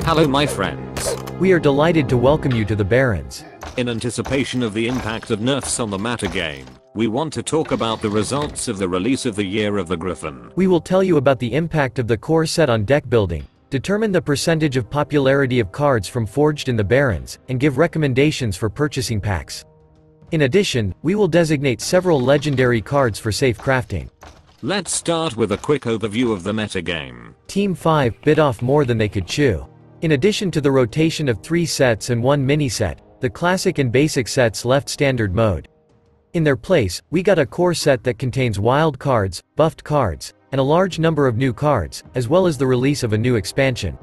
Hello my friends. We are delighted to welcome you to the Barrens. In anticipation of the impact of nerfs on the metagame, we want to talk about the results of the release of the year of the Gryphon. We will tell you about the impact of the core set on deck building, determine the percentage of popularity of cards from Forged in the Barrens, and give recommendations for purchasing packs. In addition, we will designate several legendary cards for safe crafting. Let's start with a quick overview of the metagame. Team 5 bit off more than they could chew. In addition to the rotation of 3 sets and 1 mini set, the classic and basic sets left standard mode. In their place, we got a core set that contains wild cards, buffed cards, and a large number of new cards, as well as the release of a new expansion.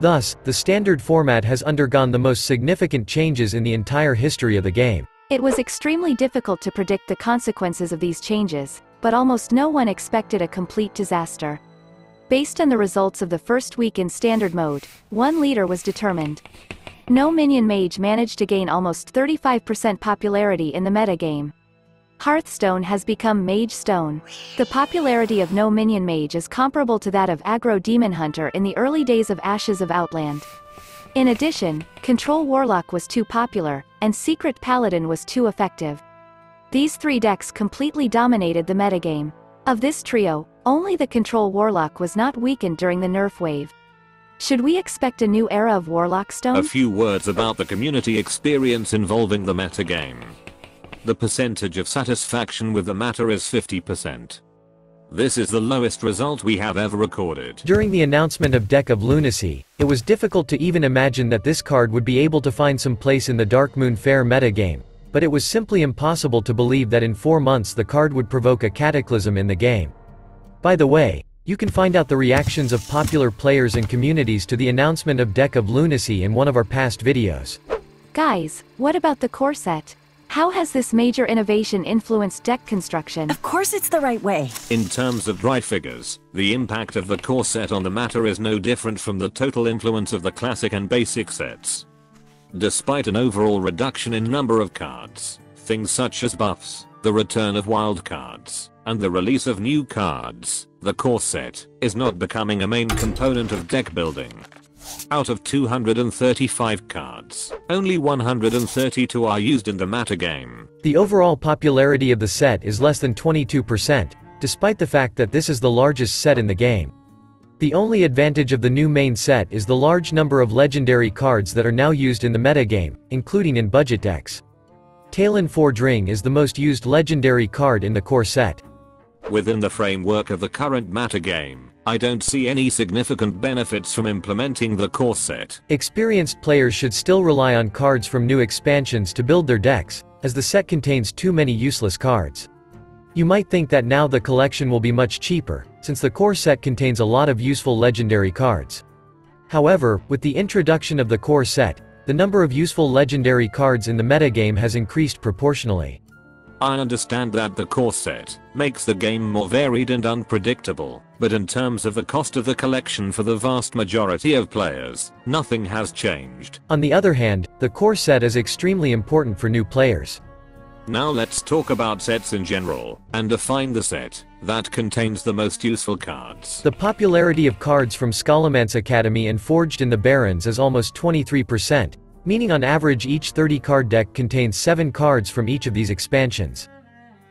Thus, the standard format has undergone the most significant changes in the entire history of the game. It was extremely difficult to predict the consequences of these changes, but almost no one expected a complete disaster. Based on the results of the first week in standard mode, one leader was determined. No minion mage managed to gain almost 35% popularity in the metagame. Hearthstone has become Mage Stone. The popularity of no minion mage is comparable to that of aggro demon hunter in the early days of Ashes of Outland. In addition, Control Warlock was too popular, and Secret Paladin was too effective. These 3 decks completely dominated the metagame. Of this trio, only the Control Warlock was not weakened during the nerf wave. Should we expect a new era of Warlock Stone? A few words about the community experience involving the metagame. The percentage of satisfaction with the matter is 50%. This is the lowest result we have ever recorded. During the announcement of Deck of Lunacy, it was difficult to even imagine that this card would be able to find some place in the Darkmoon Faire metagame, but it was simply impossible to believe that in 4 months the card would provoke a cataclysm in the game. By the way, you can find out the reactions of popular players and communities to the announcement of Deck of Lunacy in one of our past videos. Guys, what about the core set? How has this major innovation influenced deck construction? Of course it's the right way. In terms of dry figures, the impact of the core set on the matter is no different from the total influence of the classic and basic sets. Despite an overall reduction in number of cards, things such as buffs, the return of wild cards, and the release of new cards, the core set is not becoming a main component of deck building. Out of 235 cards, only 132 are used in the metagame. The overall popularity of the set is less than 22%, despite the fact that this is the largest set in the game. The only advantage of the new main set is the large number of legendary cards that are now used in the metagame, including in budget decks. Talon Forge Ring is the most used legendary card in the core set. Within the framework of the current metagame, I don't see any significant benefits from implementing the core set. Experienced players should still rely on cards from new expansions to build their decks, as the set contains too many useless cards. You might think that now the collection will be much cheaper, since the core set contains a lot of useful legendary cards. However, with the introduction of the core set, the number of useful legendary cards in the metagame has increased proportionally. I understand that the core set makes the game more varied and unpredictable, but in terms of the cost of the collection for the vast majority of players, nothing has changed. On the other hand, the core set is extremely important for new players. Now let's talk about sets in general, and define the set that contains the most useful cards. The popularity of cards from Scholomance Academy and Forged in the Barrens is almost 23%, meaning on average each 30-card deck contains 7 cards from each of these expansions.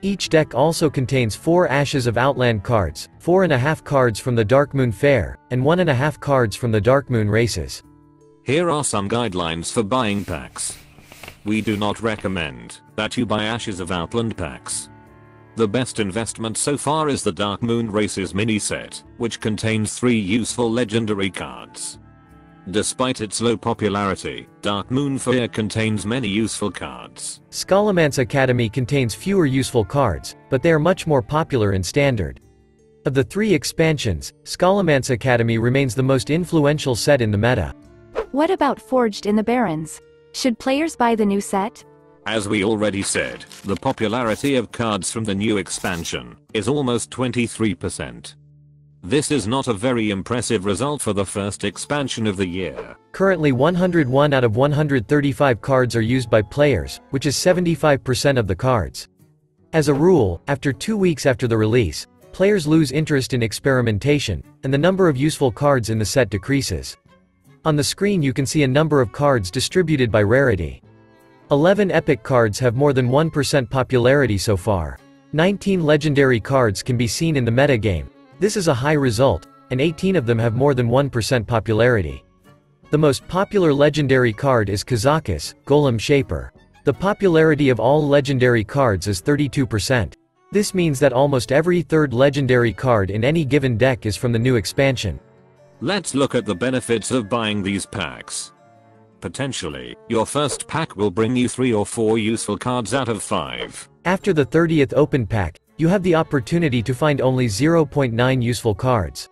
Each deck also contains 4 Ashes of Outland cards, 4.5 cards from the Darkmoon Faire, and 1.5 cards from the Darkmoon races. Here are some guidelines for buying packs. We do not recommend that you buy Ashes of Outland packs. The best investment so far is the Darkmoon races mini set, which contains 3 useful legendary cards. Despite its low popularity, Darkmoon Faire contains many useful cards. Scholomance Academy contains fewer useful cards, but they are much more popular in standard. Of the 3 expansions, Scholomance Academy remains the most influential set in the meta. What about Forged in the Barrens? Should players buy the new set? As we already said, the popularity of cards from the new expansion is almost 23%. This is not a very impressive result for the first expansion of the year. Currently 101 out of 135 cards are used by players, which is 75% of the cards. As a rule, after 2 weeks after the release, players lose interest in experimentation, and the number of useful cards in the set decreases. On the screen you can see a number of cards distributed by rarity. 11 epic cards have more than 1% popularity so far. 19 legendary cards can be seen in the metagame. This is a high result, and 18 of them have more than 1% popularity. The most popular legendary card is Kazakus, Golem Shaper. The popularity of all legendary cards is 32%. This means that almost every third legendary card in any given deck is from the new expansion. Let's look at the benefits of buying these packs. Potentially, your first pack will bring you 3 or 4 useful cards out of 5. After the 30th open pack, you have the opportunity to find only 0.9 useful cards.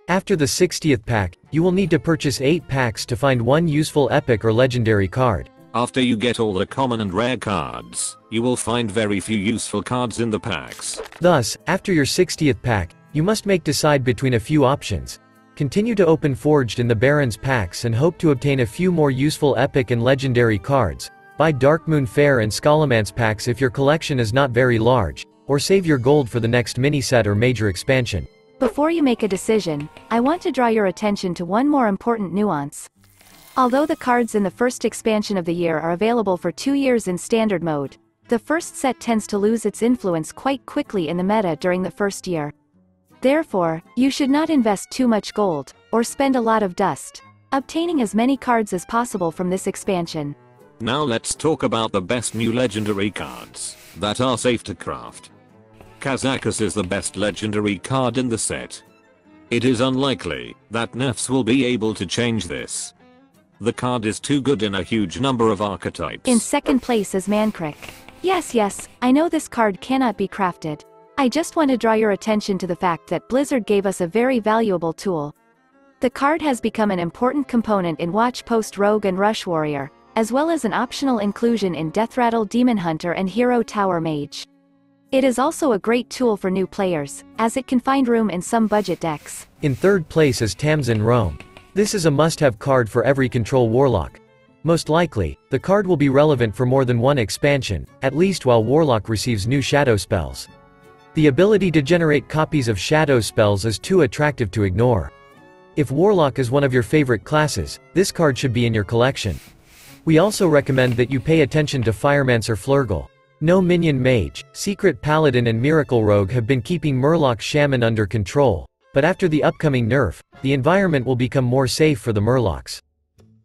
After the 60th pack, you will need to purchase 8 packs to find 1 useful epic or legendary card. After you get all the common and rare cards, you will find very few useful cards in the packs. Thus, after your 60th pack, you must decide between a few options. Continue to open Forged in the Barrens packs and hope to obtain a few more useful epic and legendary cards. Buy Darkmoon Fair and Scholomance packs if your collection is not very large, or save your gold for the next mini-set or major expansion. Before you make a decision, I want to draw your attention to one more important nuance. Although the cards in the first expansion of the year are available for 2 years in standard mode, the first set tends to lose its influence quite quickly in the meta during the first year. Therefore, you should not invest too much gold, or spend a lot of dust, obtaining as many cards as possible from this expansion. Now let's talk about the best new legendary cards that are safe to craft. Kazakus is the best legendary card in the set. It is unlikely that nerfs will be able to change this. The card is too good in a huge number of archetypes. In second place is Mankrik. Yes, I know this card cannot be crafted. I just want to draw your attention to the fact that Blizzard gave us a very valuable tool. The card has become an important component in Watch Post Rogue and Rush Warrior, as well as an optional inclusion in Deathrattle Demon Hunter and Hero Tower Mage. It is also a great tool for new players, as it can find room in some budget decks. In third place is Tamsin Rome. This is a must-have card for every control warlock. Most likely, the card will be relevant for more than one expansion, at least while Warlock receives new shadow spells. The ability to generate copies of shadow spells is too attractive to ignore. If Warlock is one of your favorite classes, this card should be in your collection. We also recommend that you pay attention to Firemancer Flurgle. No Minion Mage, Secret Paladin and Miracle Rogue have been keeping Murloc Shaman under control, but after the upcoming nerf, the environment will become more safe for the Murlocs.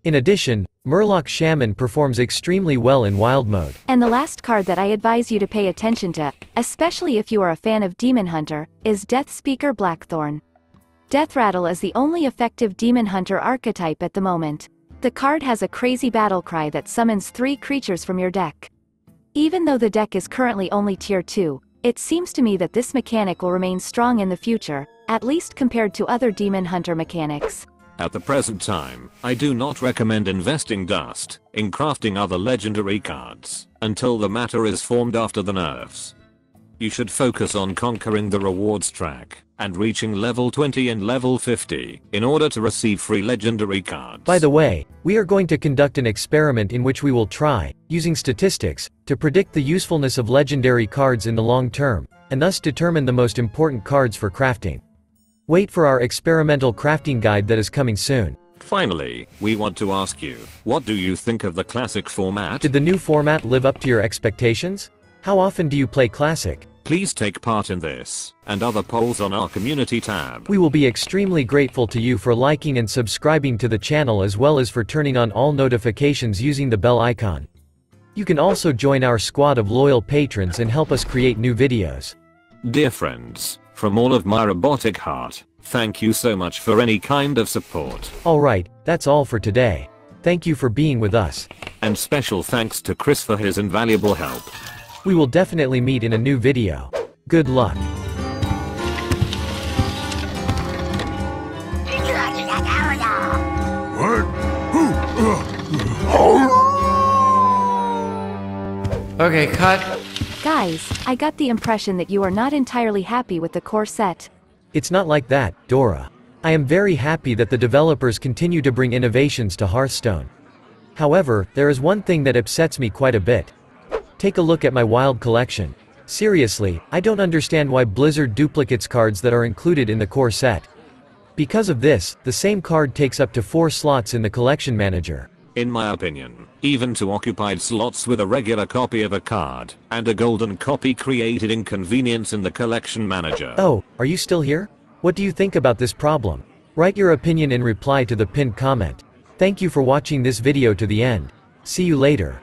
In addition, Murloc Shaman performs extremely well in wild mode. And the last card that I advise you to pay attention to, especially if you are a fan of Demon Hunter, is Death Speaker Blackthorn. Deathrattle is the only effective Demon Hunter archetype at the moment. The card has a crazy battle cry that summons 3 creatures from your deck. Even though the deck is currently only tier 2, it seems to me that this mechanic will remain strong in the future, at least compared to other Demon Hunter mechanics. At the present time, I do not recommend investing dust in crafting other legendary cards until the matter is formed after the nerfs. You should focus on conquering the rewards track and reaching level 20 and level 50 in order to receive free legendary cards. By the way, we are going to conduct an experiment in which we will try, using statistics, to predict the usefulness of legendary cards in the long term, and thus determine the most important cards for crafting. Wait for our experimental crafting guide that is coming soon. Finally, we want to ask you, what do you think of the classic format? Did the new format live up to your expectations? How often do you play classic? Please take part in this and other polls on our community tab. We will be extremely grateful to you for liking and subscribing to the channel as well as for turning on all notifications using the bell icon. You can also join our squad of loyal patrons and help us create new videos. Dear friends, from all of my robotic heart, thank you so much for any kind of support. Alright, that's all for today. Thank you for being with us. And special thanks to Chris for his invaluable help. We will definitely meet in a new video. Good luck. Okay, cut. Guys, I got the impression that you are not entirely happy with the core set. It's not like that, Dora. I am very happy that the developers continue to bring innovations to Hearthstone. However, there is one thing that upsets me quite a bit. Take a look at my wild collection. Seriously, I don't understand why Blizzard duplicates cards that are included in the core set. Because of this, the same card takes up to 4 slots in the collection manager. In my opinion, even 2 occupied slots with a regular copy of a card and a golden copy created inconvenience in the collection manager. Oh, are you still here? What do you think about this problem? Write your opinion in reply to the pinned comment. Thank you for watching this video to the end. See you later.